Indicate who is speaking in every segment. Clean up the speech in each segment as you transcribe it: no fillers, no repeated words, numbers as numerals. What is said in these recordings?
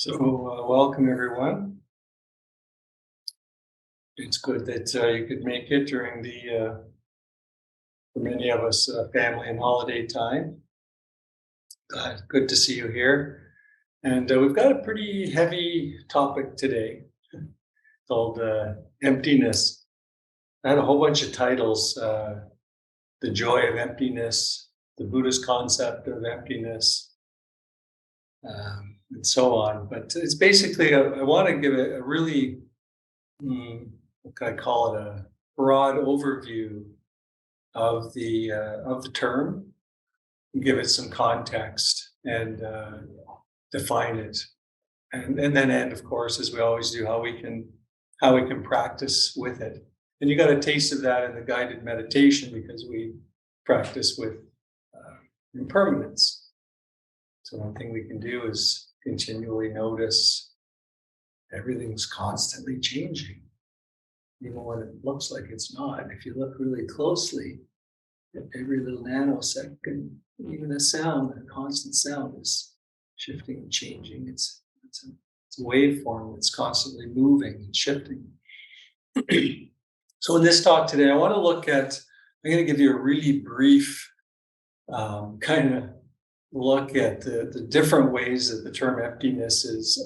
Speaker 1: Welcome everyone. It's good that you could make it during for many of us, family and holiday time. Good to see you here. And we've got a pretty heavy topic today called emptiness. I had a whole bunch of titles: the joy of emptiness, the Buddhist concept of emptiness, and so on. But it's basically, I want to give a really what can I call it, a broad overview of the term, give it some context and define it, and then end, of course, as we always do, how we can practice with it. And you got a taste of that in the guided meditation because we practice with impermanence. So one thing we can do is continually notice everything's constantly changing, even when it looks like it's not. If you look really closely at every little nanosecond, even a sound, a constant sound is shifting and changing. It's a waveform that's constantly moving and shifting. So in this talk today, I'm going to give you a really brief kind of look at the different ways that the term emptiness is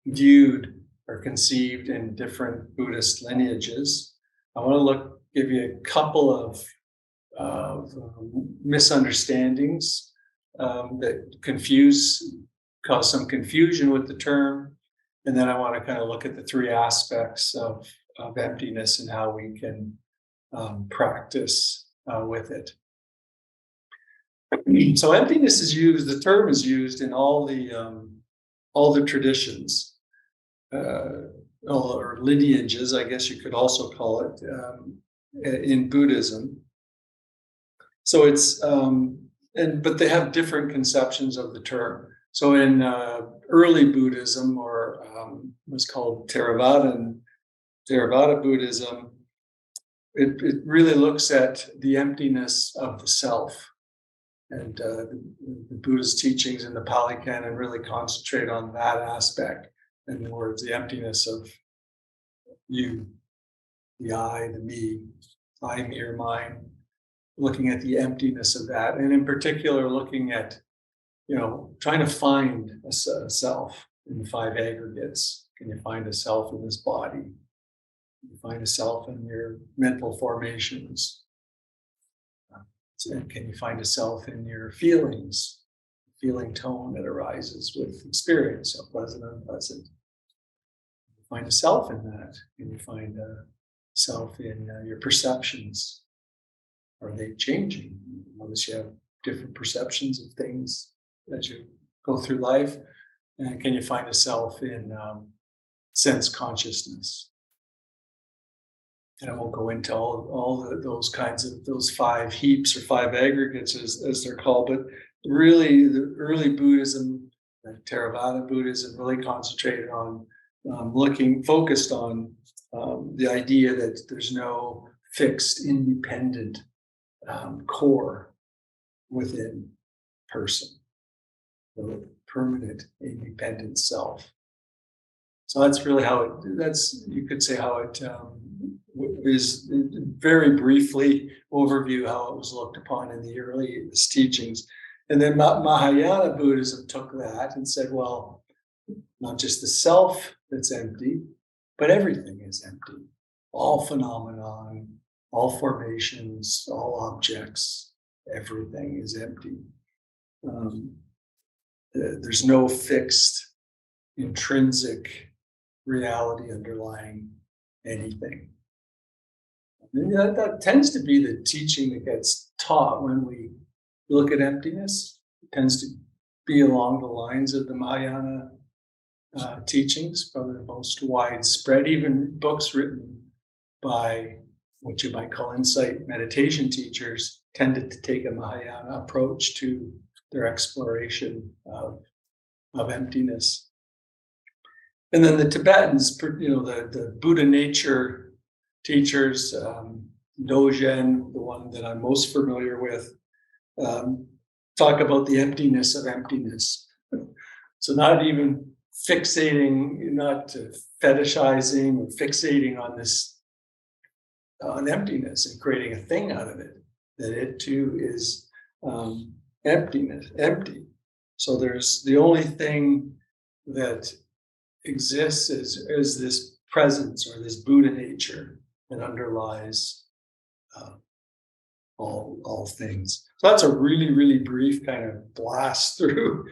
Speaker 1: viewed or conceived in different Buddhist lineages. I want to give you a couple of misunderstandings that cause some confusion with the term, and then I want to kind of look at the three aspects of emptiness and how we can practice with it. So emptiness is used. The term is used in all the traditions, or lineages, I guess you could also call it, in Buddhism. So it's but they have different conceptions of the term. So in early Buddhism, or what's called Theravada Buddhism, it really looks at the emptiness of the self. And the Buddhist teachings in the Pali Canon really concentrate on that aspect. In other words, the emptiness of you, the I, the me, I, me, or mine, looking at the emptiness of that. And in particular, looking at, trying to find a self in the five aggregates. Can you find a self in this body? Can you find a self in your mental formations? And can you find a self in your feelings, feeling tone that arises with experience, so pleasant, unpleasant? Can you find a self in that? Can you find a self in your perceptions? Are they changing? Notice you have different perceptions of things as you go through life. And can you find a self in sense consciousness? And I won't go into those kinds of those five heaps or five aggregates as they're called, but really the early Buddhism, Theravada Buddhism, really concentrated on focused on the idea that there's no fixed, independent core within person, the permanent, independent self. So that's really you could say how it is, very briefly overview how it was looked upon in the earliest teachings. And then Mahayana Buddhism took that and said, well, not just the self that's empty, but everything is empty. All phenomenon, all formations, all objects, everything is empty. There's no fixed, intrinsic reality underlying anything. And that tends to be the teaching that gets taught when we look at emptiness. It tends to be along the lines of the Mahayana teachings, probably the most widespread. Even books written by what you might call insight meditation teachers tended to take a Mahayana approach to their exploration of emptiness. And then the Tibetans, the Buddha nature teachers, Dogen, the one that I'm most familiar with, talk about the emptiness of emptiness. So not even fixating, not fetishizing or fixating on this on emptiness and creating a thing out of it, that it too is empty. So there's the only thing that exists is this presence or this Buddha nature that underlies all things. So that's a really, really brief kind of blast through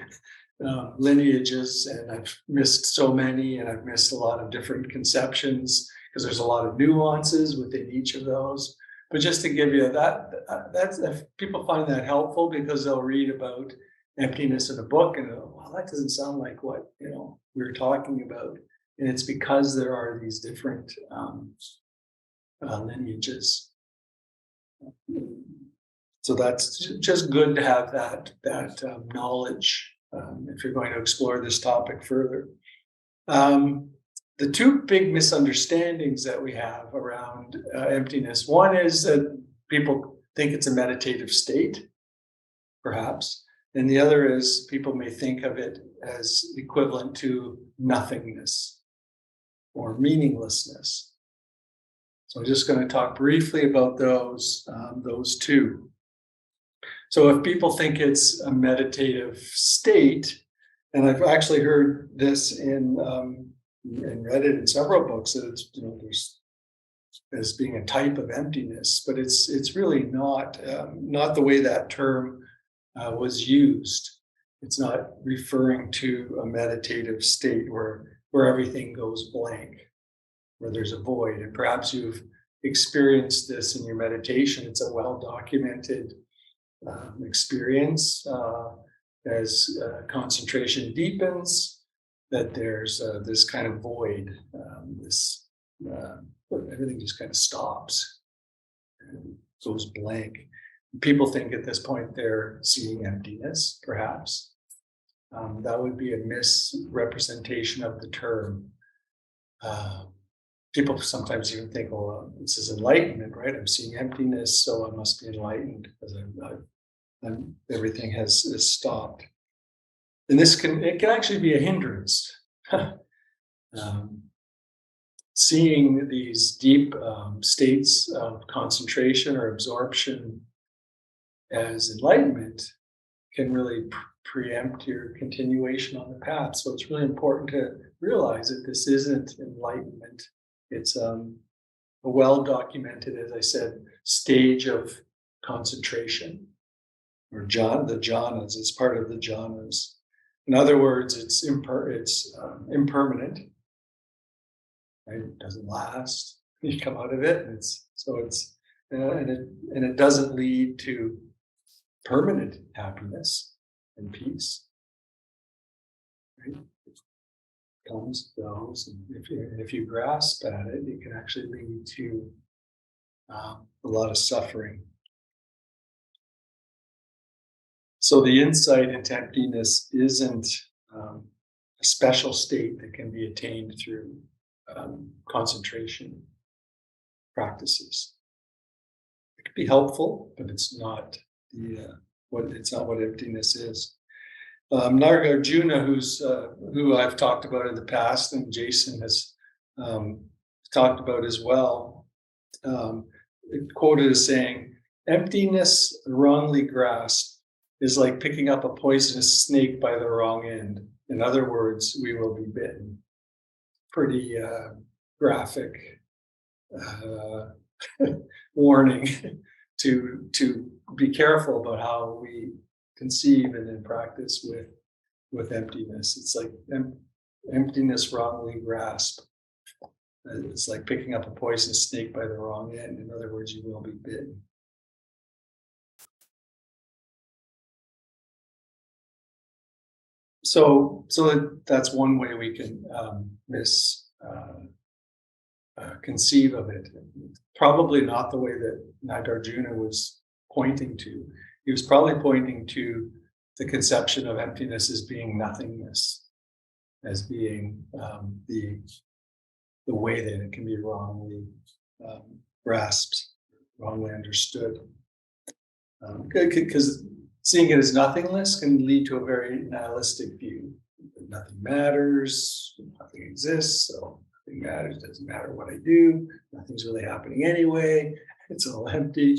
Speaker 1: lineages, and I've missed so many, and I've missed a lot of different conceptions because there's a lot of nuances within each of those. But just to give you that's if people find that helpful, because they'll read about emptiness in a book and go, well, that doesn't sound like what we were talking about, and it's because there are these different lineages. So that's just good to have that knowledge if you're going to explore this topic further. The two big misunderstandings that we have around emptiness, one is that people think it's a meditative state, perhaps, and the other is people may think of it as equivalent to nothingness or meaninglessness. So I'm just going to talk briefly about those two. So if people think it's a meditative state, and I've actually heard this and read it in several books, that it's there's as being a type of emptiness, but it's really not the way that term was used. It's not referring to a meditative state where everything goes blank, where there's a void. And perhaps you've experienced this in your meditation. It's a well-documented experience as concentration deepens, that there's this kind of void, everything just kind of stops and goes blank. People think at this point they're seeing emptiness, perhaps. That would be a misrepresentation of the term. People sometimes even think, well, this is enlightenment, right? I'm seeing emptiness, so I must be enlightened because everything has stopped. And it can actually be a hindrance. Seeing these deep states of concentration or absorption as enlightenment can really preempt your continuation on the path. So it's really important to realize that this isn't enlightenment. It's a well-documented, as I said, stage of concentration, or the jhanas. It's part of the jhanas. In other words, it's impermanent. Right? It doesn't last. You come out of it, and it doesn't lead to permanent happiness and peace. Right? It comes, goes, and if you grasp at it, it can actually lead to a lot of suffering. So the insight into emptiness isn't a special state that can be attained through concentration practices. It could be helpful, but it's not what emptiness is. Nagarjuna, who I've talked about in the past, and Jason has talked about as well, quoted as saying, "Emptiness wrongly grasped is like picking up a poisonous snake by the wrong end. In other words, we will be bitten." Pretty graphic warning to be careful about how we conceive and then practice with emptiness. It's like emptiness wrongly grasped. It's like picking up a poisonous snake by the wrong end. In other words, you will be bitten. So that's one way we can conceive of it. Probably not the way that Nagarjuna was pointing to. He was probably pointing to the conception of emptiness as being nothingness, as being the way that it can be wrongly grasped, wrongly understood. Because seeing it as nothingness can lead to a very nihilistic view. nothing matters, nothing exists, so nothing matters, doesn't matter what I do, nothing's really happening anyway, it's all empty.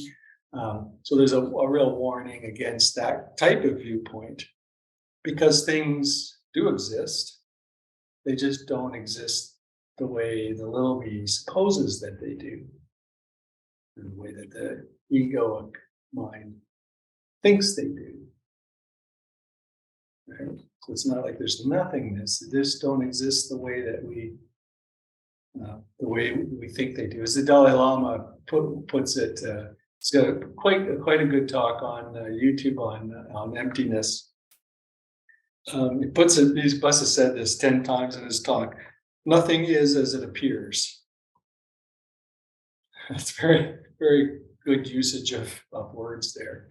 Speaker 1: So there's a real warning against that type of viewpoint because things do exist, they just don't exist the way the little me supposes that they do, in the way that the egoic mind thinks they do. Right? So it's not like there's nothingness. They just don't exist the way that we think they do. As the Dalai Lama puts it, it's got quite a good talk on YouTube on emptiness. He puts it. He must have said this 10 times in his talk. Nothing is as it appears. It's very good usage of words there.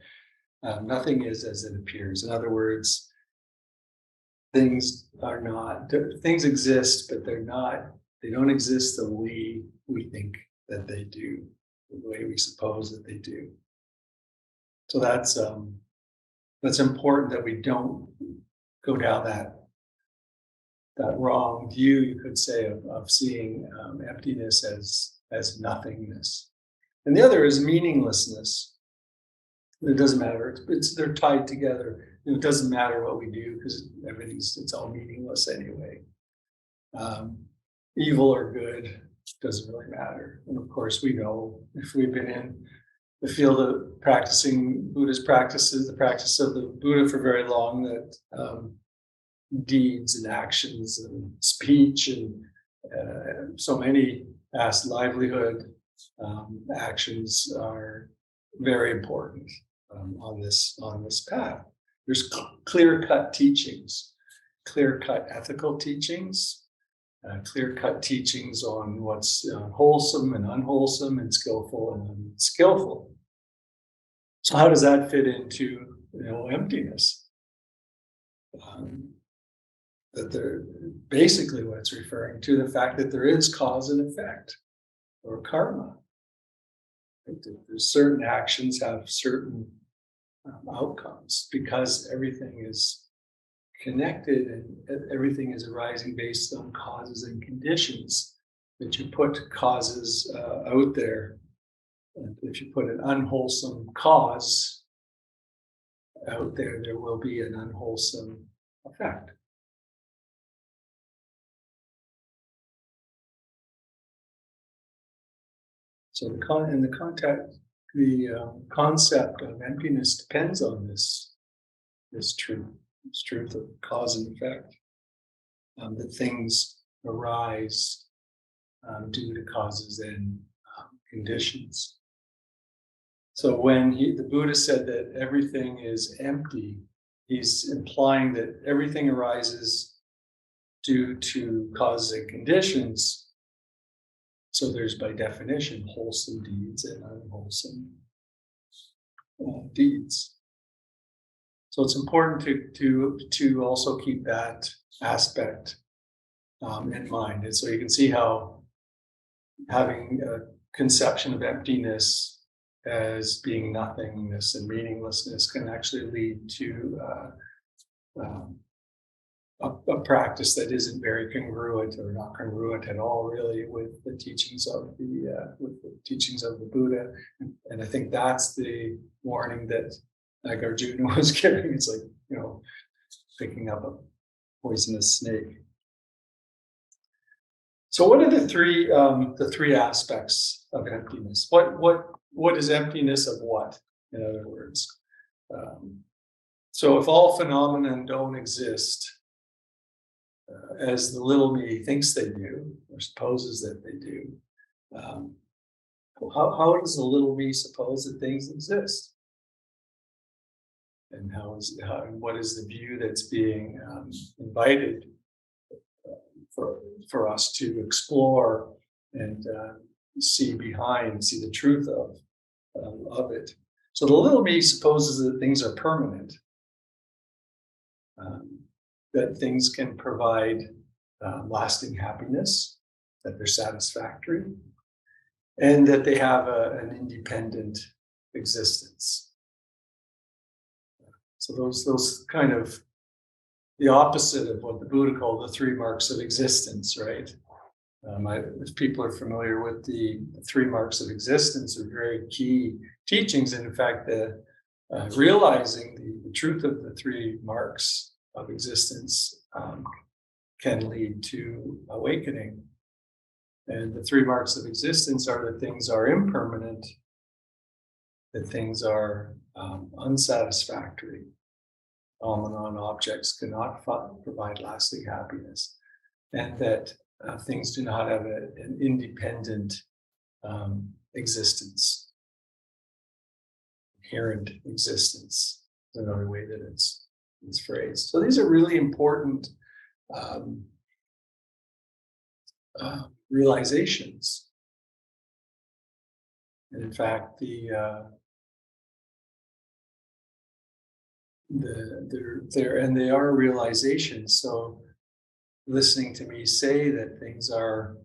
Speaker 1: Nothing is as it appears. In other words, things exist, but they don't exist the way we think that they do, the way we suppose that they do. So that's important that we don't go down that wrong view, you could say, of seeing emptiness as nothingness. And the other is meaninglessness. It doesn't matter. They're tied together. It doesn't matter what we do because it's all meaningless anyway. Evil or good doesn't really matter. And of course, we know if we've been in the field of practicing Buddhist practices, the practice of the Buddha for very long, that deeds and actions and speech and so many past livelihood actions are very important on this path. There's clear-cut teachings, clear-cut ethical teachings, clear-cut teachings on what's wholesome and unwholesome and skillful and unskillful. So how does that fit into emptiness? That they're basically what it's referring to, the fact that there is cause and effect or karma. There's certain actions have certain outcomes because everything is connected and everything is arising based on causes and conditions. That you put causes out there, and if you put an unwholesome cause out there, there will be an unwholesome effect. So the concept of emptiness depends on this truth of cause and effect. That things arise due to causes and conditions. So when the Buddha said that everything is empty, he's implying that everything arises due to causes and conditions. So there's, by definition, wholesome deeds and unwholesome deeds. So it's important to also keep that aspect in mind. And so you can see how having a conception of emptiness as being nothingness and meaninglessness can actually lead to a practice that isn't very congruent or not congruent at all, really, with the teachings of the Buddha. And I think that's the warning that Nagarjuna was giving. It's like picking up a poisonous snake. So, what are the three aspects of emptiness? What is emptiness of what? In other words, so if all phenomena don't exist as the little me thinks they do, or supposes that they do, how does the little me suppose that things exist? And what is the view that's being invited for us to explore and see the truth of it? So the little me supposes that things are permanent. That things can provide lasting happiness, that they're satisfactory, and that they have an independent existence. So those kind of the opposite of what the Buddha called the three marks of existence, right? If people are familiar with the three marks of existence, are very key teachings. And in fact, realizing the truth of the three marks of existence can lead to awakening. And the three marks of existence are that things are impermanent, that things are unsatisfactory. Phenomenon objects cannot provide lasting happiness, and that things do not have an independent existence, inherent existence, is another way that it's phrased. So these are really important realizations. And in fact, they are realizations. So listening to me say that things are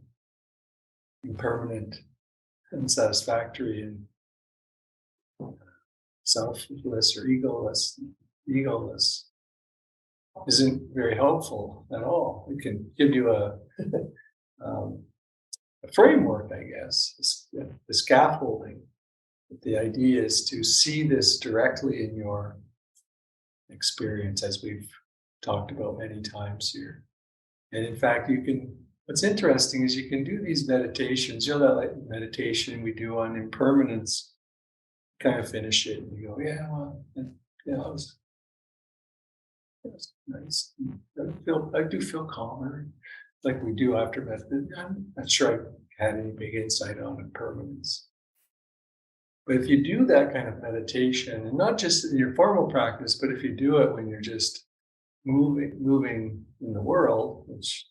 Speaker 1: impermanent, unsatisfactory, and selfless or egoless isn't very helpful at all. It can give you a framework, I guess, the scaffolding. But the idea is to see this directly in your experience, as we've talked about many times here. And in fact, what's interesting is you can do these meditations, that like meditation we do on impermanence, kind of finish it and you go, yeah, well, yeah, it was nice. I do feel calmer, like we do after meditation. I'm not sure I had any big insight on impermanence. But if you do that kind of meditation, and not just in your formal practice, but if you do it when you're just moving in the world, which,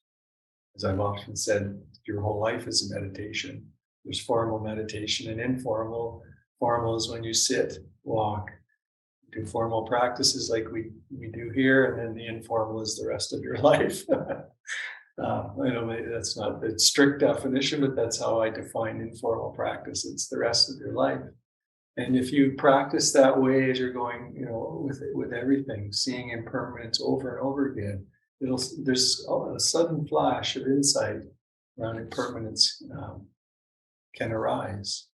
Speaker 1: as I've often said, your whole life is a meditation. There's formal meditation and informal. Formal is when you sit, walk, do formal practices like we do here, and then the informal is the rest of your life. I know maybe that's not the strict definition, but that's how I define informal practice. It's the rest of your life. And if you practice that way as you're going, with everything, seeing impermanence over and over again, there's a sudden flash of insight around impermanence can arise.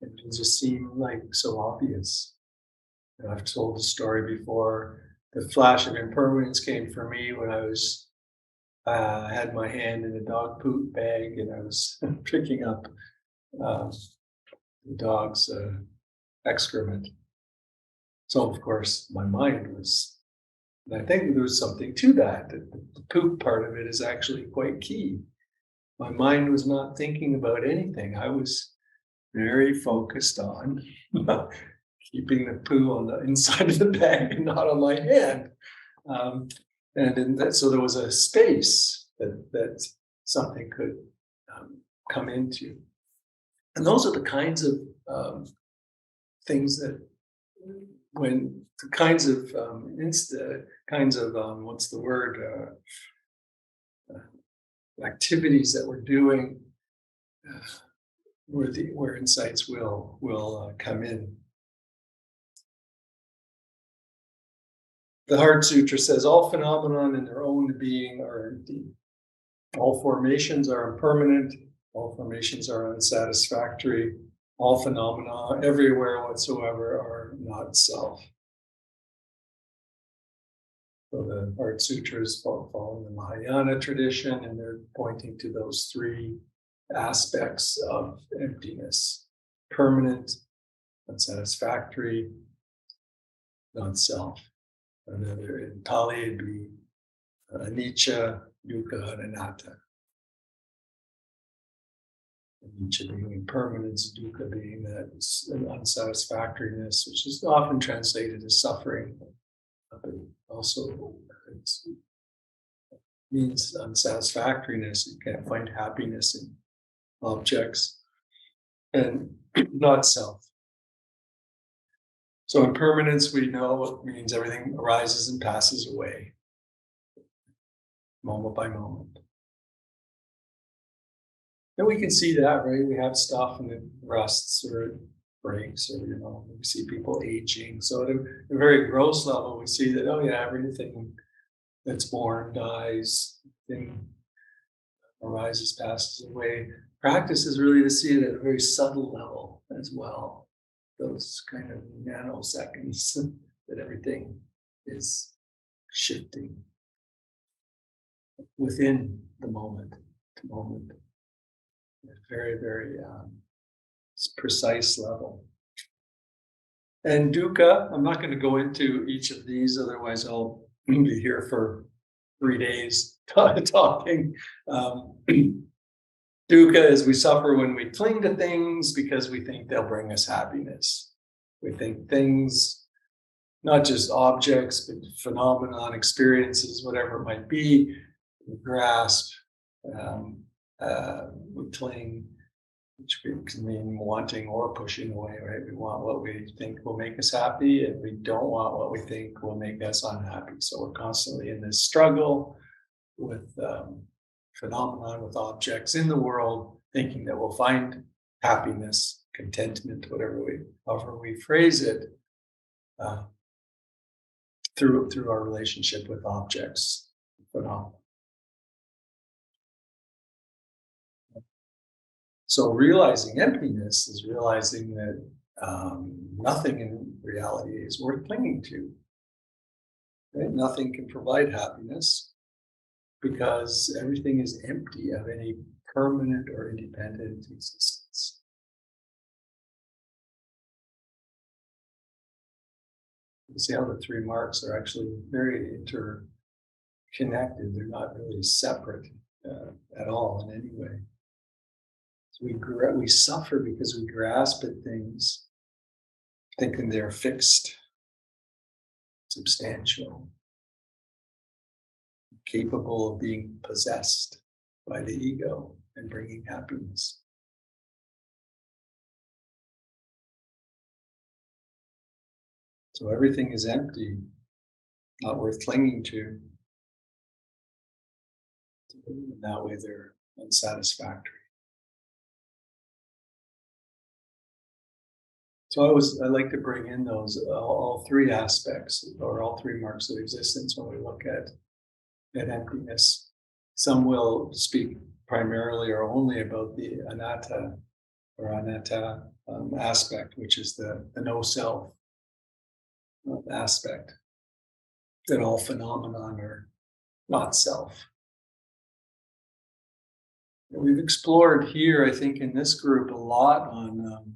Speaker 1: It can just seem like so obvious. I've told the story before. The flash of impermanence came for me when I was had my hand in a dog poop bag and I was picking up the dog's excrement. So of course my mind was, and I think there was something to that. The poop part of it is actually quite key. My mind was not thinking about anything. I was very focused on keeping the poo on the inside of the bag and not on my hand. So there was a space that something could come into. And those are the kinds of things that, when the kinds of activities that we're doing, where insights will come in. The Heart Sutra says all phenomenon in their own being are empty. All formations are impermanent. All formations are unsatisfactory. All phenomena everywhere whatsoever are not self. So the Heart Sutra is following the Mahayana tradition, and they're pointing to those three aspects of emptiness: permanent, unsatisfactory, not self. Another in Pali it'd be anicca, dukkha, and anatta. Anicca being impermanence, dukkha being that unsatisfactoriness, which is often translated as suffering, but also means unsatisfactoriness. You can't find happiness in objects, and not self. So impermanence, we know, means everything arises and passes away, moment by moment. And we can see that, right? We have stuff and it rusts or it breaks, or we see people aging. So at a very gross level, we see that, oh yeah, everything that's born dies, thing arises, passes away. Practice is really to see it at a very subtle level as well. Those kind of nanoseconds that everything is shifting within the moment to moment, at a very, very precise level. And dukkha, I'm not going to go into each of these, otherwise I'll be here for 3 days talking. Dukkha is we suffer when we cling to things because we think they'll bring us happiness. We think things, not just objects, but phenomenon, experiences, whatever it might be, we grasp, we cling, which can mean wanting or pushing away, right? We want what we think will make us happy, and we don't want what we think will make us unhappy. So we're constantly in this struggle with phenomenon, with objects in the world, thinking that we'll find happiness, contentment, however we phrase it, through our relationship with objects, phenomena. So realizing emptiness is realizing that nothing in reality is worth clinging to. Right? Nothing can provide happiness because everything is empty of any permanent or independent existence. You see how the 3 marks are actually very interconnected. They're not really separate at all in any way. So we suffer because we grasp at things, thinking they're fixed, substantial, capable of being possessed by the ego and bringing happiness. So everything is empty, not worth clinging to. In that way, they're unsatisfactory. So I like to bring in those all 3 aspects, or all 3 marks of existence when we look at emptiness. Some will speak primarily or only about the anatta aspect, which is the no self aspect, that all phenomenon are not self. And we've explored here, I think, in this group a lot on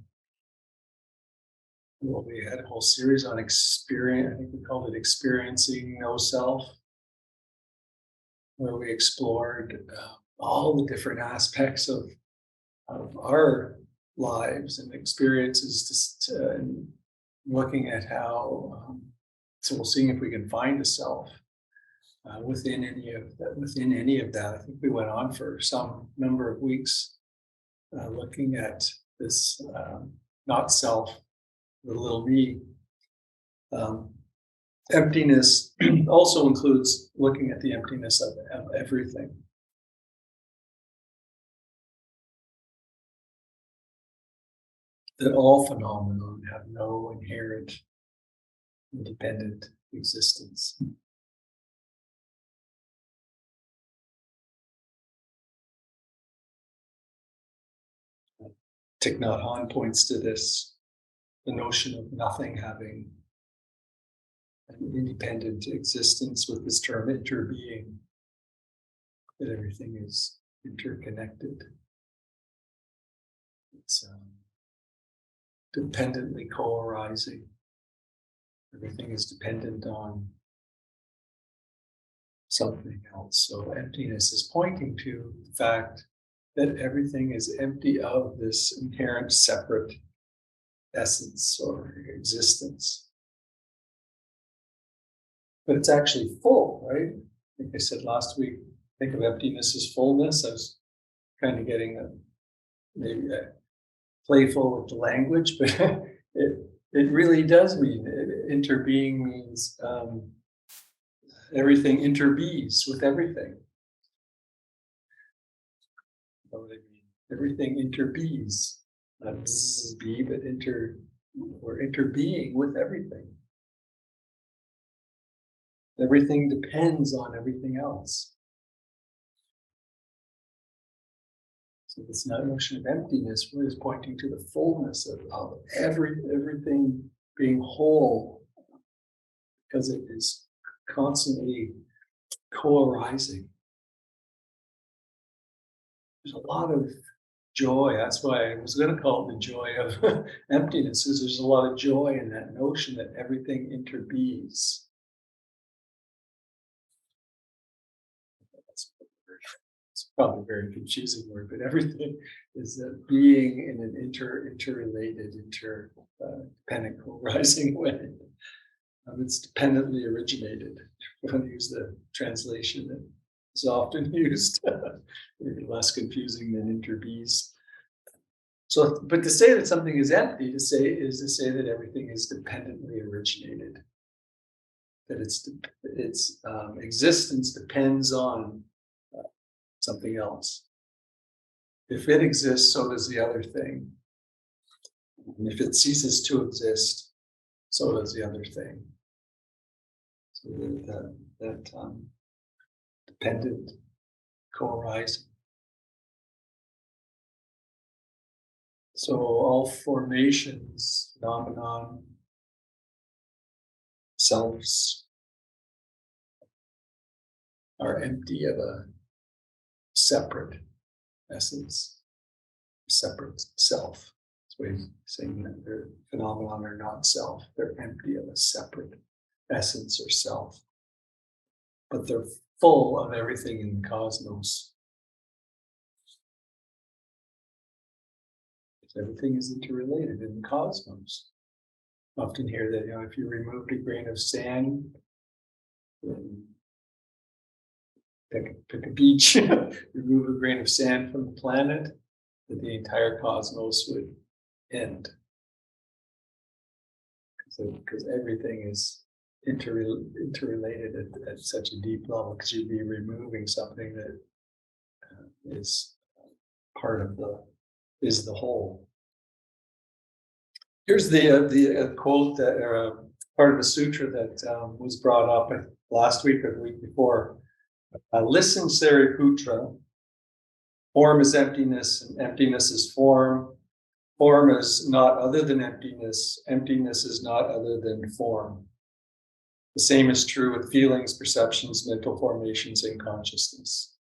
Speaker 1: we had a whole series on experience. I think we called it experiencing no self, where we explored all the different aspects of our lives and experiences, just looking at how. So we'll see if we can find a self within any of that. I think we went on for some number of weeks looking at this not self, the little me. Emptiness also includes looking at the emptiness of everything. That all phenomena have no inherent independent existence. Thich Nhat Hanh points to this, the notion of nothing having an independent existence with this term interbeing, that everything is interconnected. It's dependently co-arising. Everything is dependent on something else. So emptiness is pointing to the fact that everything is empty of this inherent separate essence or existence. But it's actually full, right? I think I said last week, think of emptiness as fullness. I was kind of getting maybe playful with the language, but it really does mean interbeing means everything interbees with everything. You know what I mean? Everything interbees not be, but we're interbeing with everything. Everything depends on everything else. So this notion of emptiness really is pointing to the fullness of everything being whole, because it is constantly co-arising. There's a lot of joy. That's why I was going to call it the joy of emptiness, is there's a lot of joy in that notion that everything interbees. It's probably a very confusing word, but everything is that being in an interrelated, interdependent, co-rising way. It's dependently originated. If you want to use the translation that is often used, maybe less confusing than interbees. So, but to say that something is empty, to say that everything is dependently originated. That its existence depends on something else. If it exists, so does the other thing. And if it ceases to exist, so does the other thing. So that dependent co-arising. So all formations, phenomenon, selves are empty of a separate essence, separate self. That's why he's saying that their phenomenon are not self. They're empty of a separate essence or self. But they're full of everything in the cosmos. Everything is interrelated in the cosmos. I often hear that, if you removed a grain of sand, pick a beach, remove a grain of sand from the planet, that the entire cosmos would end. Because everything is interrelated at such a deep level, because you'd be removing something that is part of is the whole. Here's the quote that part of the sutra that was brought up last week or the week before. Listen, Sariputra. Form is emptiness, and emptiness is form. Form is not other than emptiness. Emptiness is not other than form. The same is true with feelings, perceptions, mental formations, and consciousness.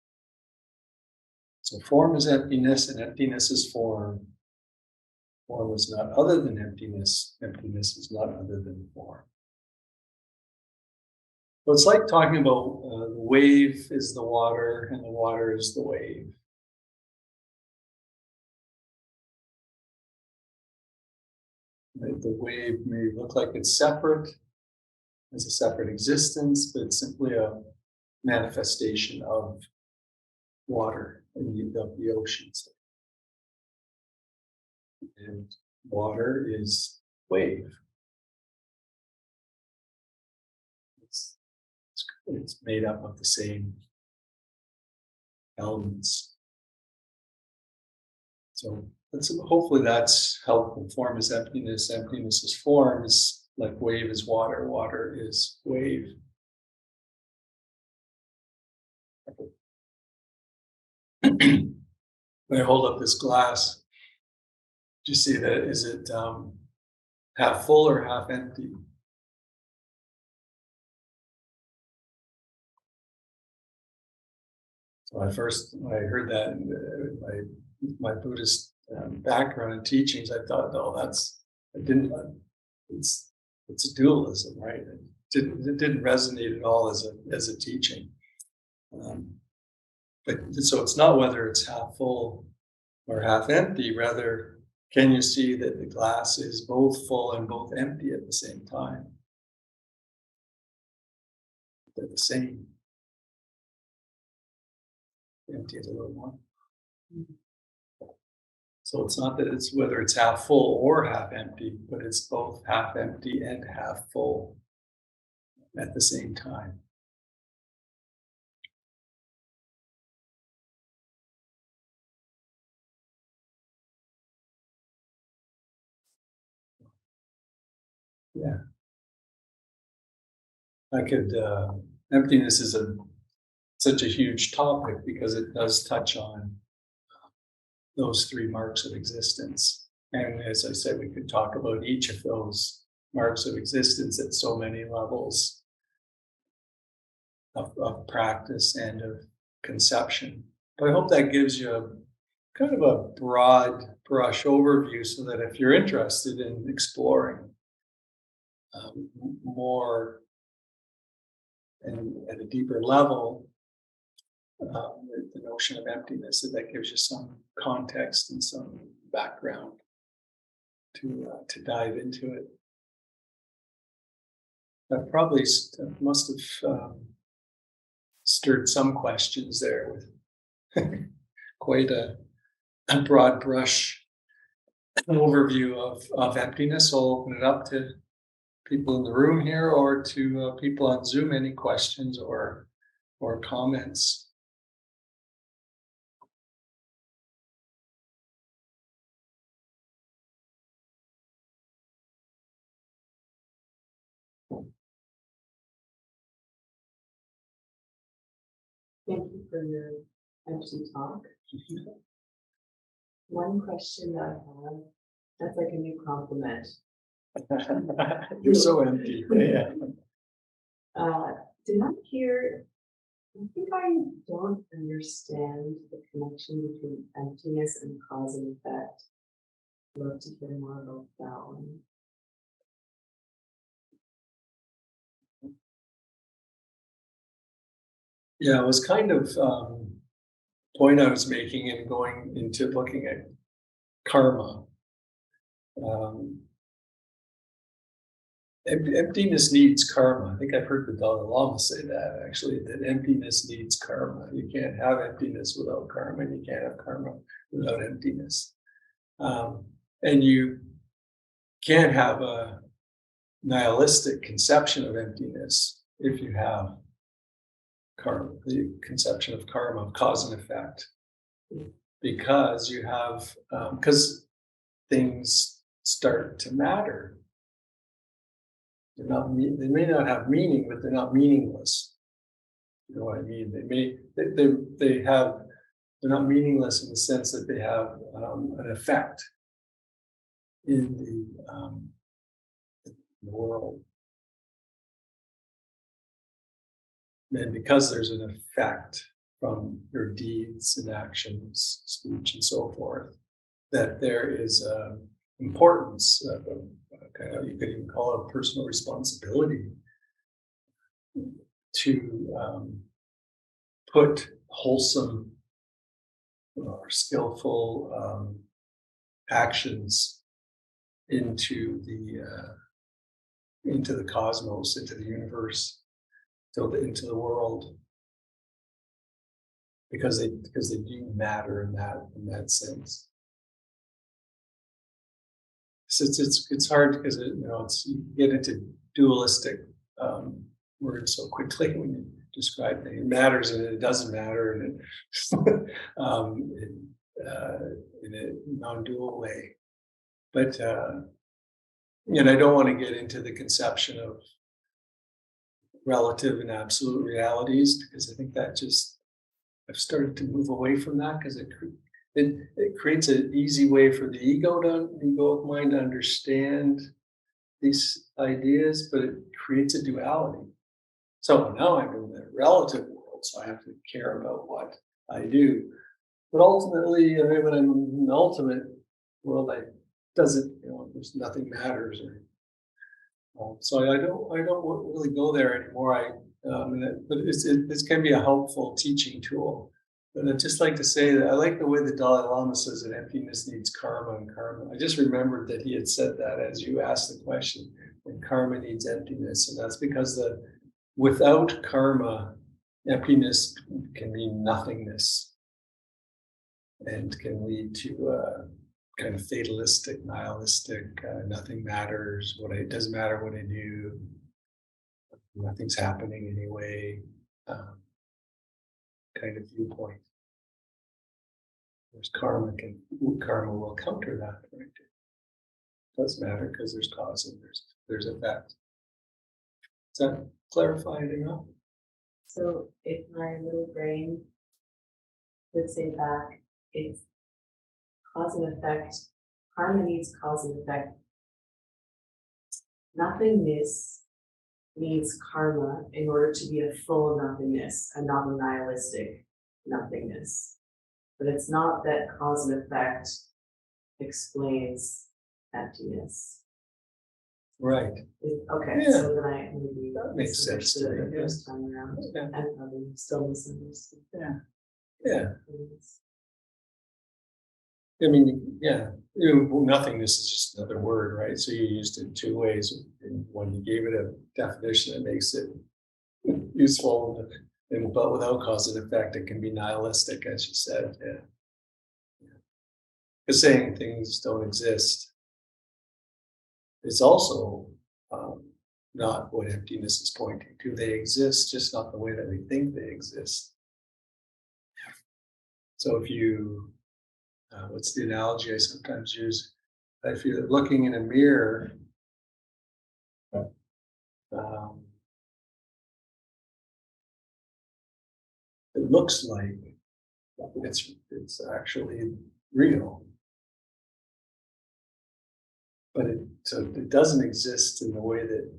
Speaker 1: So form is emptiness, and emptiness is form. Form is not other than emptiness. Emptiness is not other than form. So it's like talking about the wave is the water, and the water is the wave. The wave may look like it's separate, as a separate existence, but it's simply a manifestation of water in the oceans. And water is wave. It's made up of the same elements. So hopefully that's helpful. Form is emptiness, emptiness is form, is like wave is water, water is wave. When I hold up this glass, do you see that? Is it half full or half empty? So when I heard that in my Buddhist background and teachings, I thought, it's a dualism, right? It didn't resonate at all as a teaching. But so it's not whether it's half full or half empty, rather, can you see that the glass is both full and both empty at the same time? They're the same. Empty it a little more. So it's not that it's whether it's half full or half empty, but it's both half empty and half full at the same time. Yeah, emptiness is such a huge topic because it does touch on those three marks of existence. And as I said, we could talk about each of those marks of existence at so many levels of practice and of conception. But I hope that gives you a kind of a broad brush overview so that if you're interested in exploring more and at a deeper level, the notion of emptiness, that gives you some context and some background to dive into it. That probably must have stirred some questions there with quite a broad brush overview of emptiness. So I'll open it up to people in the room here or to people on Zoom. Any questions or comments?
Speaker 2: Thank you for your empty talk. One question that I have, that's like a new compliment.
Speaker 1: You're so empty. Yeah.
Speaker 2: Did I hear, I think I don't understand the connection between emptiness and cause and effect. I'd love to hear more about that one.
Speaker 1: Yeah, it was kind of point I was making in going into looking at karma. Emptiness needs karma. I think I've heard the Dalai Lama say that actually, that emptiness needs karma. You can't have emptiness without karma, and you can't have karma without emptiness. And you can't have a nihilistic conception of emptiness if you have karma, the conception of karma, of cause and effect, because you have because things start to matter. They're not. They may not have meaning, but they're not meaningless. You know what I mean? They have. They're not meaningless in the sense that they have an effect in the world. And because there's an effect from your deeds and actions, speech, and so forth, that there is importance, you could even call it a personal responsibility to put wholesome or skillful actions into the cosmos, into the universe, into the world, because they do matter in that sense. So it's hard because you get into dualistic words so quickly when you describe things. It matters and it doesn't matter, and in a non-dual way. But and I don't want to get into the conception of relative and absolute realities, because I think that I've started to move away from that, because it creates an easy way for the egoic mind to understand these ideas, but it creates a duality. So now I'm in the relative world, so I have to care about what I do. But ultimately, when I'm in the ultimate world, there's nothing matters, so I don't really go there anymore. But this can be a helpful teaching tool. But I'd just like to say that I like the way the Dalai Lama says that emptiness needs karma and karma. I just remembered that he had said that as you asked the question, and karma needs emptiness, and that's because without karma, emptiness can mean nothingness, and can lead to kind of fatalistic, nihilistic, nothing matters, it doesn't matter what I do, nothing's happening anyway, kind of viewpoint. There's karma will counter that, right? It does matter because there's cause and there's there's effect. Does that clarify it enough?
Speaker 2: So if my little brain would say back, it's cause and effect, karma needs cause and effect. Nothingness needs karma in order to be a full nothingness, a non-nihilistic nothingness. But it's not that cause and effect explains emptiness.
Speaker 1: Right.
Speaker 2: Okay,
Speaker 1: Yeah.
Speaker 2: so then I maybe
Speaker 1: That makes sense to
Speaker 2: misunderstood
Speaker 1: me,
Speaker 2: the first time around,
Speaker 1: Yeah.
Speaker 2: and probably still misunderstood.
Speaker 1: Yeah. I mean, yeah, nothingness is just another word, right? So you used it in two ways. And when you gave it a definition that makes it useful, but without cause and effect, it can be nihilistic, as you said. Yeah. Because saying things don't exist is also not what emptiness is pointing to. They exist, just not the way that we think they exist. So if you what's the analogy I sometimes use? If you're looking in a mirror, um, it looks like it's actually real, but it doesn't exist in the way that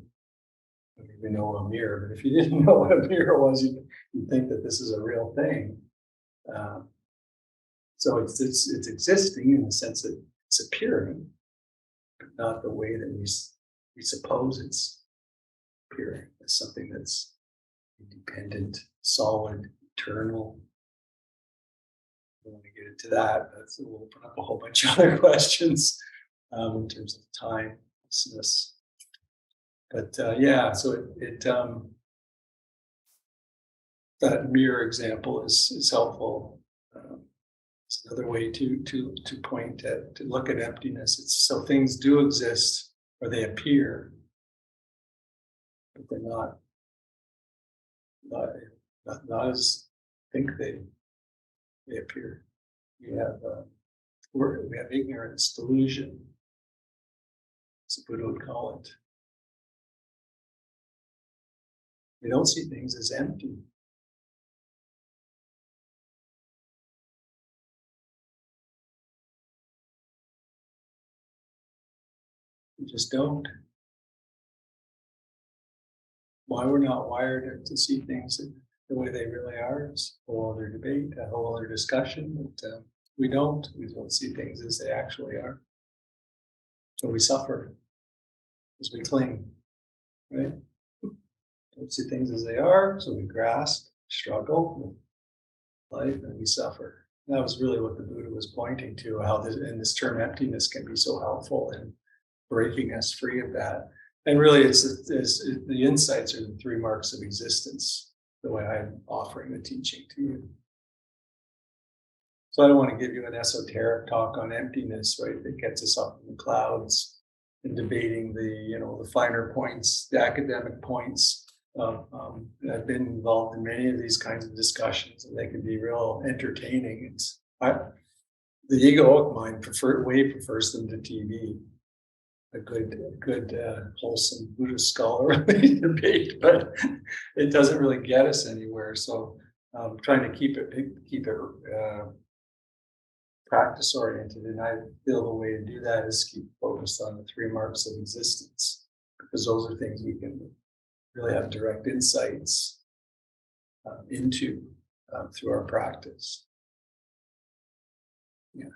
Speaker 1: I don't even know a mirror. But if you didn't know what a mirror was, you'd think that this is a real thing. So it's existing in the sense that it's appearing, but not the way that we suppose it's appearing as something that's independent, solid, eternal. I don't want to get into that. We'll open up a whole bunch of other questions in terms of timelessness. But yeah, so that mirror example is helpful. It's another way to point at to look at emptiness. It's so things do exist or they appear, but they're not, not as think they appear. We have we have ignorance, delusion, as Buddha would call it. We don't see things as empty. We just don't. Why we're not wired to see things the way they really are is a whole other debate, a whole other discussion. But we don't see things as they actually are. So we suffer as we cling, right? Don't see things as they are, so we grasp, struggle with life, and we suffer. And that was really what the Buddha was pointing to, how this term emptiness can be so helpful in breaking us free of that. And really, it's the insights are the three marks of existence, the way I'm offering the teaching to you. So I don't want to give you an esoteric talk on emptiness, right? That gets us up in the clouds and debating the finer points, the academic points. I've been involved in many of these kinds of discussions, and they can be real entertaining. The egoic mind prefers them to TV. A good wholesome Buddhist scholarly debate, but it doesn't really get us anywhere. So trying to keep it practice oriented, and I feel the way to do that is keep focused on the three marks of existence, because those are things we can really have direct insights into through our practice. Yeah,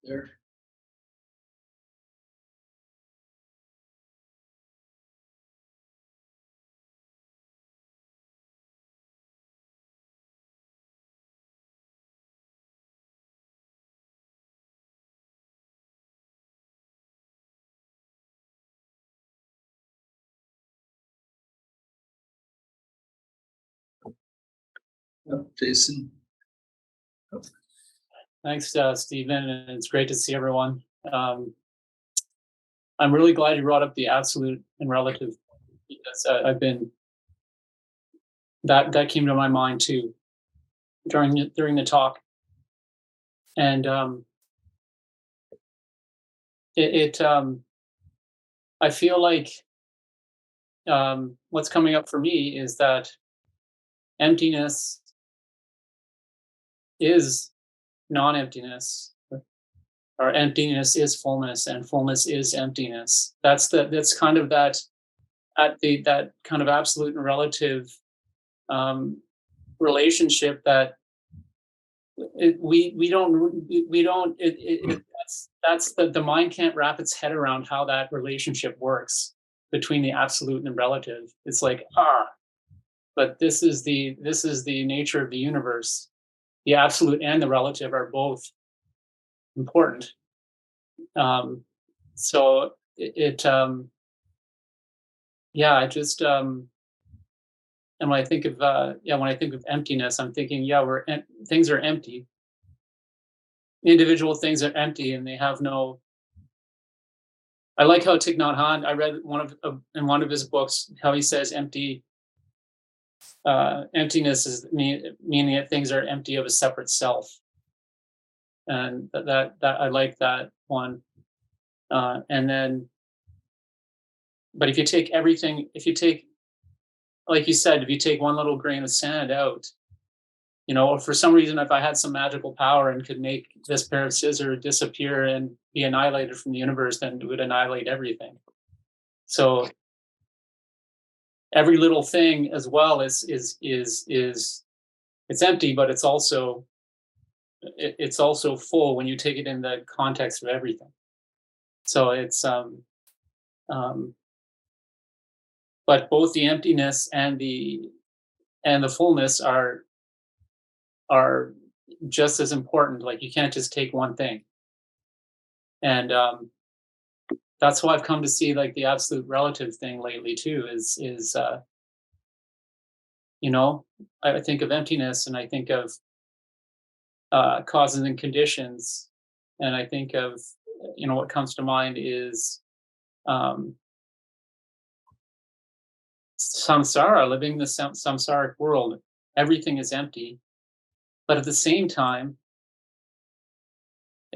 Speaker 1: there. Jason.
Speaker 3: Thanks, Stephen, and it's great to see everyone. I'm really glad you brought up the absolute and relative, because I've been that came to my mind too during the talk, and I feel like what's coming up for me is that emptiness is non-emptiness, or emptiness is fullness, and fullness is emptiness. That's kind of that kind of absolute and relative um, relationship that we don't that's the mind can't wrap its head around how that relationship works between the absolute and relative. It's like, but this is the nature of the universe. The absolute and the relative are both important. um so yeah, I just and when I think of when I think of emptiness, I'm thinking, yeah, things are empty. Individual things are empty, and they have no. I like how Thich Nhat Hanh. I read in one of his books how he says emptiness is meaning that things are empty of a separate self, and that I like that one. And then, but if you take everything, if you take, like you said, if you take one little grain of sand out, or for some reason, if I had some magical power and could make this pair of scissors disappear and be annihilated from the universe, then it would annihilate everything. So every little thing as well is it's empty, but it's also full when you take it in the context of everything. So it's um but both the emptiness and the fullness are just as important. Like, you can't just take one thing. And that's why I've come to see, like, the absolute relative thing lately too. Is I think of emptiness, and I think of causes and conditions, and I think of, what comes to mind is um, samsara, living the samsaric world. Everything is empty, but at the same time,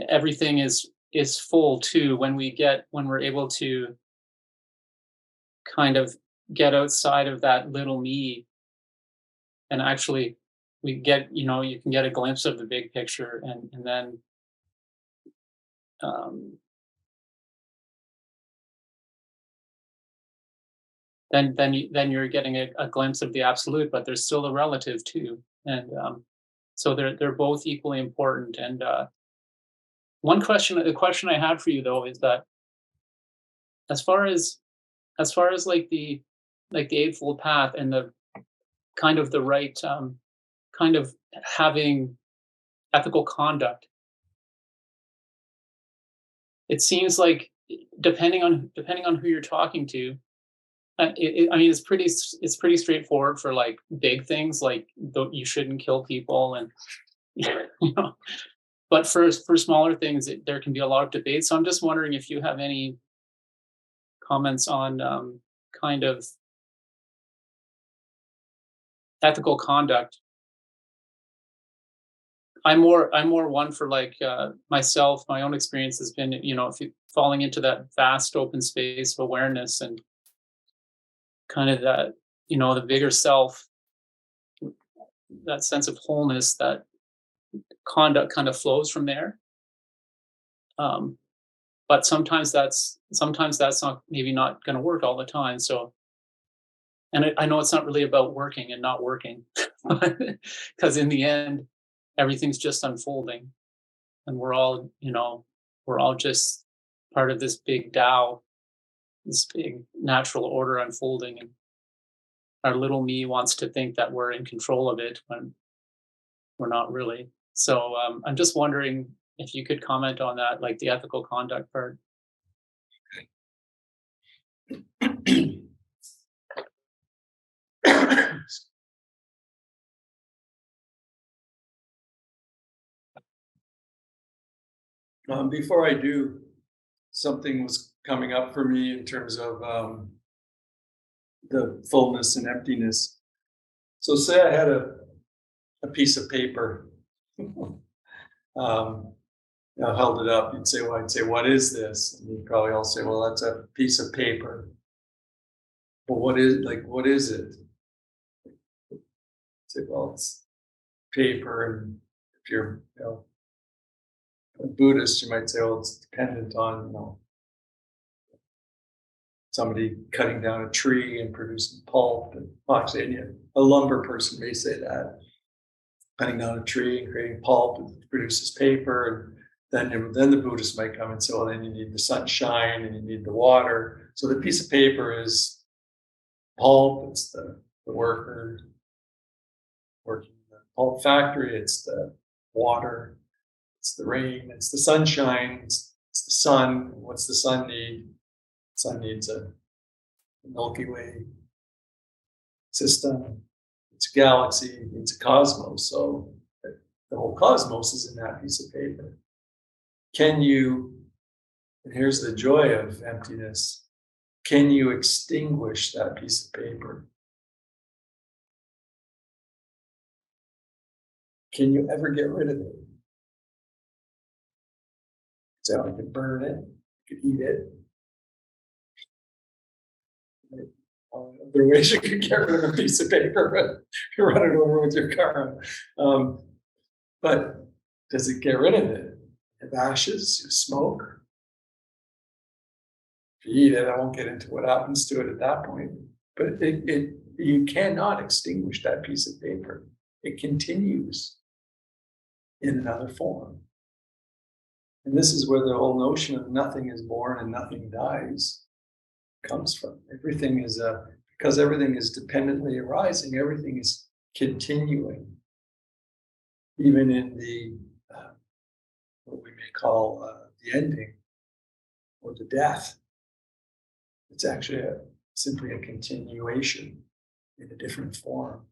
Speaker 3: everything is full too. When we're able to kind of get outside of that little me, and actually we get, you can get a glimpse of the big picture, and then um, then you're getting a glimpse of the absolute, but there's still a relative too. And so they're both equally important. And the question I had for you though is that, as far as like the eightfold path, and the kind of the right kind of having ethical conduct, it seems like, depending on who you're talking to, I mean, it's pretty straightforward for like big things, like you shouldn't kill people, and you know. But for smaller things, there can be a lot of debate. So I'm just wondering if you have any comments on kind of ethical conduct. I'm more one for, like, myself. My own experience has been, if you falling into that vast open space of awareness, and kind of that, the bigger self, that sense of wholeness, that conduct kind of flows from there. Um, but sometimes that's not, maybe not going to work all the time. So, and I know it's not really about working and not working, because in the end, everything's just unfolding, and we're all just part of this big Tao, this big natural order unfolding, and our little me wants to think that we're in control of it when we're not really. So I'm just wondering if you could comment on that, like the ethical conduct part.
Speaker 1: Before I do, something was coming up for me in terms of the fullness and emptiness. So, say I had a piece of paper, held it up. I'd say, "What is this?" And you'd probably all say, "Well, that's a piece of paper." well, what is it? Say, well, it's paper, and if you're, a Buddhist, you might say, well, it's dependent on, somebody cutting down a tree and producing pulp. And well, actually, a lumber person may say that, cutting down a tree and creating pulp and produces paper. And then the Buddhist might come and say, well, then you need the sunshine and you need the water. So the piece of paper is pulp. It's the worker working in the pulp factory. It's the water. It's the rain. It's the sunshine. It's the sun. What's the sun need? The sun needs a Milky Way system. It's a galaxy. It needs a cosmos. So the whole cosmos is in that piece of paper. And here's the joy of emptiness, can you extinguish that piece of paper? Can you ever get rid of it? So I could burn it, I could eat it. There are ways you could get rid of a piece of paper, but you run it over with your car. But does it get rid of it? You have ashes, you have smoke. If you eat it, I won't get into what happens to it at that point. But you cannot extinguish that piece of paper. It continues in another form. And this is where the whole notion of nothing is born and nothing dies comes from. Everything is because everything is dependently arising, everything is continuing. Even in the what we may call the ending or the death, it's actually simply a continuation in a different form.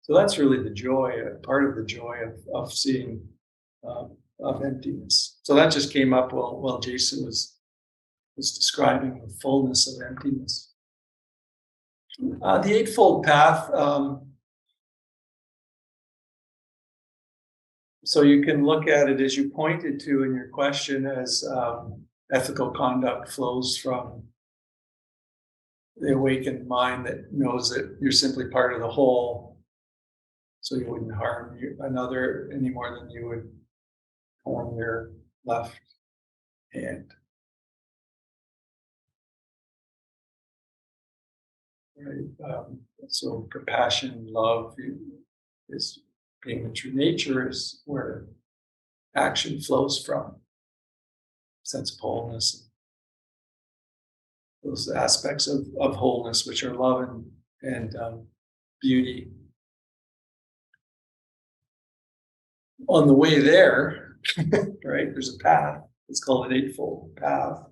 Speaker 1: So that's really the joy, part of the joy of seeing of emptiness. So that just came up while Jason was describing the fullness of emptiness. The Eightfold Path. So you can look at it, as you pointed to in your question, as ethical conduct flows from the awakened mind that knows that you're simply part of the whole. So you wouldn't harm another any more than you would harm your left hand. Right? So compassion, love is being the true nature is where action flows from. Sense of wholeness. Those aspects of wholeness, which are love and beauty. On the way there, right, there's a path. It's called an Eightfold Path.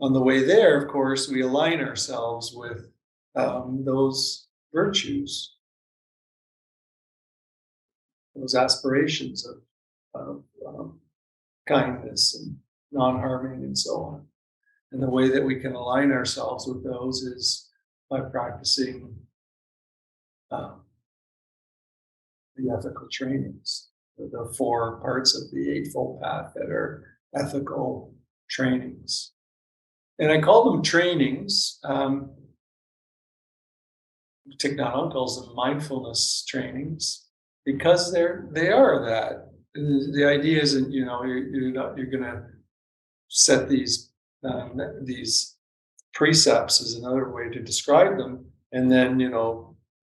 Speaker 1: On the way there, of course, we align ourselves with those virtues, those aspirations of kindness and non-harming and so on. And the way that we can align ourselves with those is by practicing the ethical trainings, the 4 parts of the Eightfold Path that are ethical trainings. And I call them trainings. Thich Nhat Hanh calls them mindfulness trainings because they are that. The idea isn't, you're going to set these precepts is another way to describe them, and then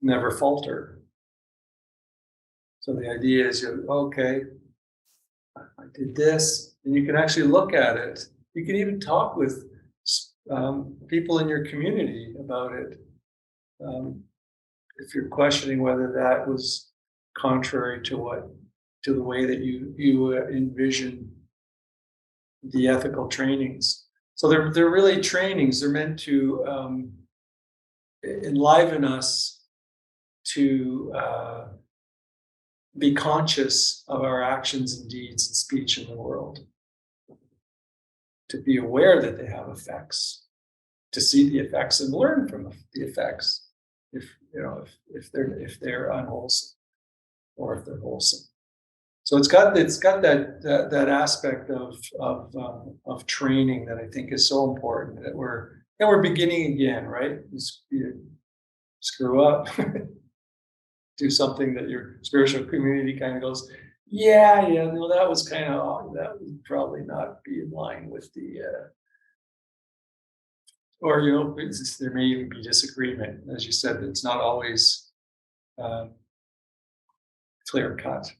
Speaker 1: never falter. So the idea is, okay, I did this, and you can actually look at it. You can even talk with people in your community about it. If you're questioning whether that was contrary to the way that you envision the ethical trainings. So they're really trainings. They're meant to enliven us to be conscious of our actions and deeds and speech in the world, to be aware that they have effects, to see the effects and learn from the effects. If they're unwholesome or if they're wholesome. So it's got that aspect of training that I think is so important, that we're And we're beginning again, right? You screw up, do something that your spiritual community kind of goes, yeah, no, that was kind of, that would probably not be in line with the, or, there may even be disagreement. As you said, it's not always um, clear cut.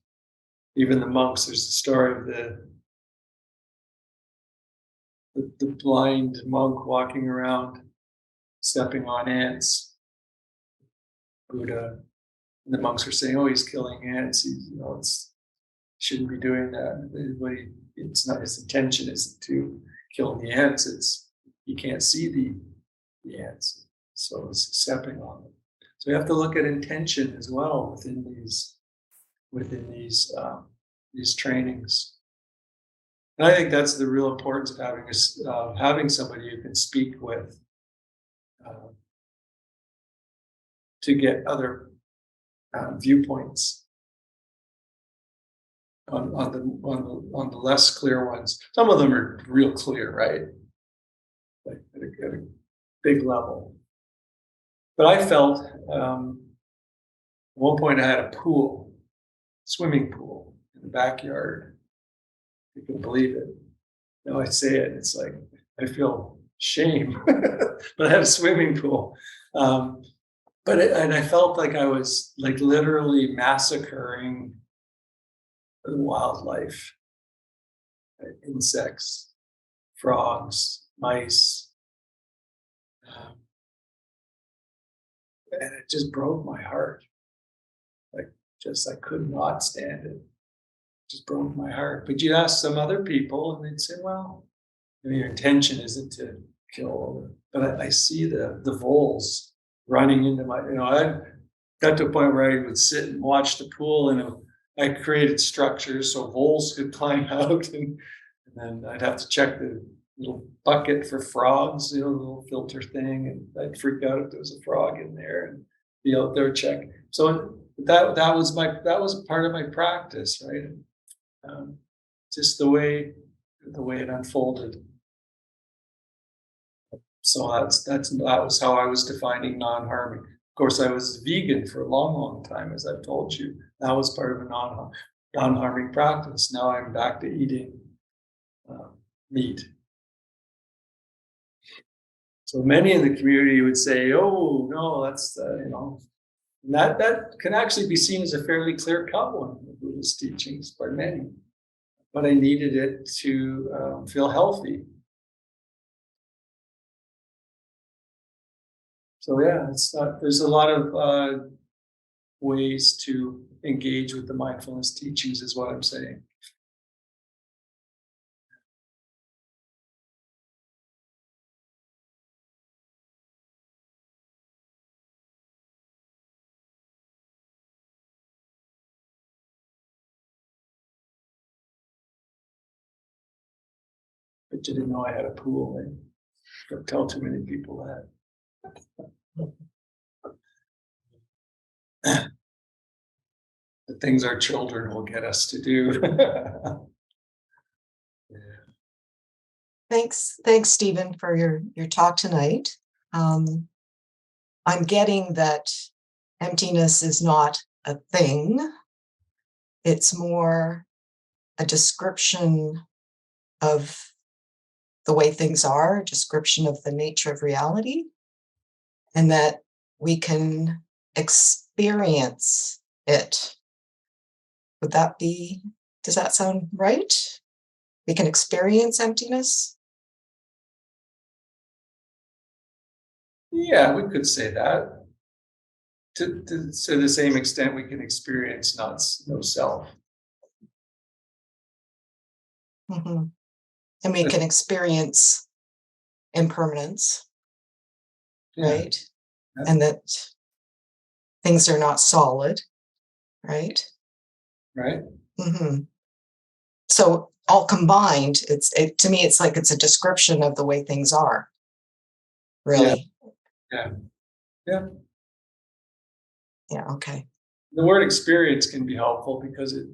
Speaker 1: Even the monks, there's the story of the blind monk walking around, stepping on ants. Buddha, and the monks are saying, "Oh, he's killing ants. Shouldn't be doing that. It's not his intention isn't to kill the ants. It's he can't see the ants, so it's stepping on them. So we have to look at intention as well within these trainings. And I think that's the real importance of having somebody you can speak with to get other viewpoints on the less clear ones. Some of them are real clear, right? Like at a big level. But I felt at one point I had a swimming pool in the backyard. You can believe it. Now I say it, it's like I feel shame. But I had a swimming pool. And I felt like I was like literally massacring the wildlife, insects, frogs, mice. And it just broke my heart. I could not stand it. It just broke my heart. But you ask some other people and they'd say, well, your intention isn't to kill. But I see the voles running into I got to a point where I would sit and watch the pool, and I created structures so voles could climb out, and then I'd have to check the little bucket for frogs, the little filter thing, and I'd freak out if there was a frog in there and be out there check. So that was part of my practice, right? Just the way it unfolded. So that was how I was defining non-harming. Of course, I was vegan for a long, long time, as I've told you. That was part of a non-harming practice. Now I'm back to eating meat. So many in the community would say, "Oh no, that's and that can actually be seen as a fairly clear-cut one in the Buddhist teachings by many." But I needed it to feel healthy. So yeah, there's a lot of ways to engage with the mindfulness teachings, is what I'm saying. But you didn't know I had a pool. Don't tell too many people that. The things our children will get us to do.
Speaker 4: Thanks, Stephen, for your talk tonight. I'm getting that emptiness is not a thing. It's more a description of the way things are, a description of the nature of reality, and that we can experience it. Does that sound right? We can experience emptiness?
Speaker 1: Yeah, we could say that. To the same extent, we can experience no self.
Speaker 4: Mm-hmm. And we can experience impermanence, right? Yeah. And that things are not solid, right?
Speaker 1: Right.
Speaker 4: Mm-hmm. So all combined, to me, it's like it's a description of the way things are. Really.
Speaker 1: Yeah.
Speaker 4: Yeah. Okay.
Speaker 1: The word experience can be helpful because it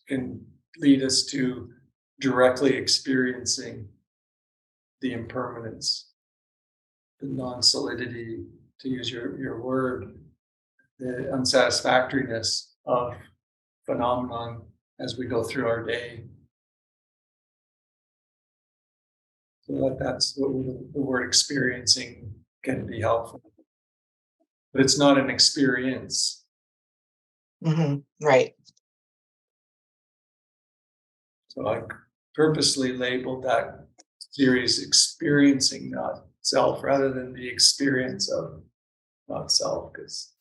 Speaker 1: can lead us to directly experiencing the impermanence. non-solidity, to use your word, the unsatisfactoriness of phenomenon as we go through our day. So that's what the word experiencing can be helpful. But it's not an experience.
Speaker 4: Right.
Speaker 1: So I purposely labeled that series experiencing not self rather than the experience of not self, because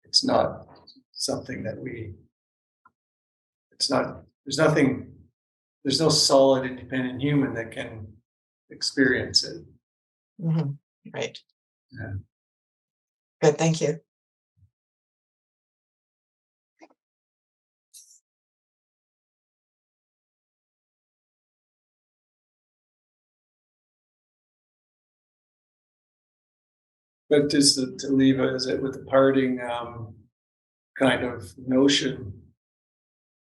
Speaker 1: it's not something that there's no solid independent human that can experience it.
Speaker 4: Right.
Speaker 1: Yeah.
Speaker 4: Good, thank you.
Speaker 1: But just to leave it as it with the parting kind of notion,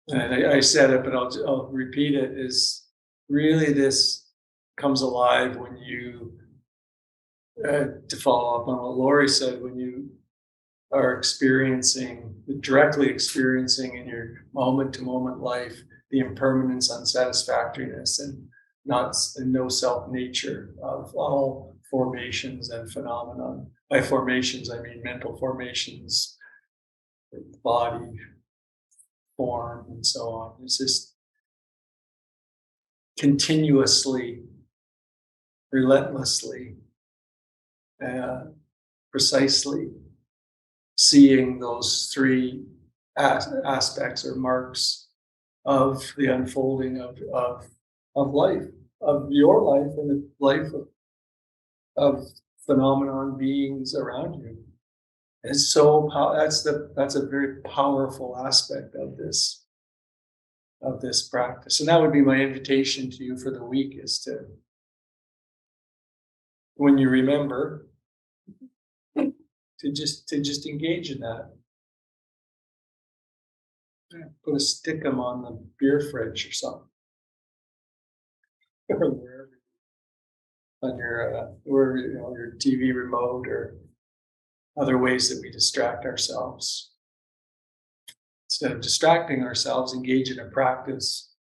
Speaker 1: and I said it, but I'll repeat it, is really this comes alive when you, to follow up on what Lori said, when you are directly experiencing in your moment to moment life, the impermanence, unsatisfactoriness, and no self nature of all formations and phenomenon. By formations, I mean mental formations, body, form, and so on. It's just continuously, relentlessly, precisely seeing those three aspects or marks of the unfolding of life, of your life and the life of phenomenon beings around you. It's so that's a very powerful aspect of this practice. And that would be my invitation to you for the week, is to, when you remember, to just engage in that. Put a stickum on the beer fridge or something. Or wherever, on your TV remote, or other ways that we distract ourselves. Instead of distracting ourselves, engage in a practice.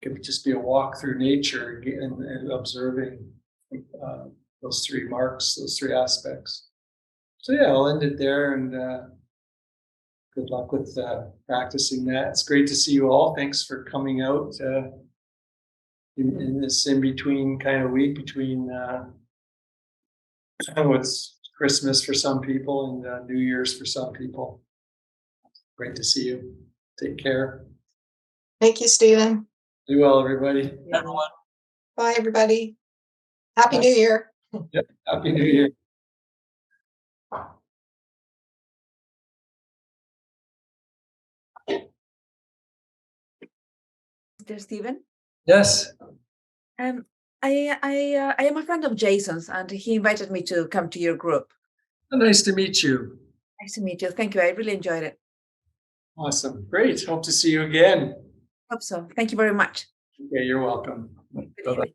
Speaker 1: It could just be a walk through nature and observing those three marks, those three aspects. So yeah, I'll end it there, and good luck with practicing that. It's great to see you all. Thanks for coming out in this in-between kind of week between what's Christmas for some people and New Year's for some people. Great to see you. Take care.
Speaker 4: Thank you, Stephen.
Speaker 1: Do well, everybody.
Speaker 3: Everyone.
Speaker 4: Bye, everybody. Happy New Year.
Speaker 1: Yep. Happy New Year.
Speaker 5: Mr. Stephen.
Speaker 1: Yes.
Speaker 5: I am a friend of Jason's, and he invited me to come to your group.
Speaker 1: Nice to meet you.
Speaker 5: Nice to meet you. Thank you. I really enjoyed it.
Speaker 1: Awesome. Great. Hope to see you again.
Speaker 5: Hope so. Thank you very much.
Speaker 1: Okay, you're welcome.
Speaker 5: Good
Speaker 1: Bye-bye.
Speaker 5: evening.